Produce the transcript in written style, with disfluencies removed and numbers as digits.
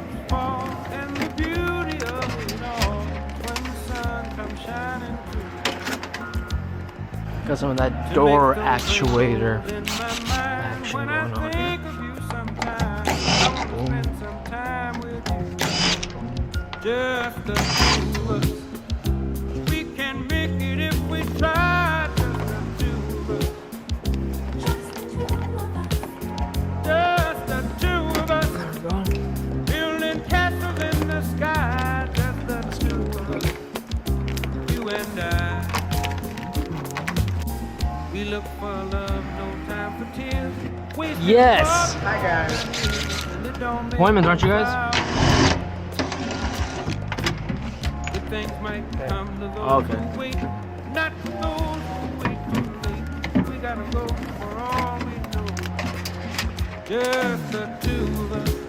raindrops fall, and the beauty of it all when the sun comes shining through. Got some of that door actuator In my mind, action when going I on here. think of you sometimes, I want to spend some time with you. Just the two of us. We can make it if we try. Just the two of us. Just the two of us. Building castles in the sky. Just the two of us. You and I. We look for love, no time for tears. Wasting Yes! Hi guys. and it don't make Appointments, aren't you guys? Good things might come to those Okay. who wait, not to those who wait too late. We gotta go for all we know. Just the two of us.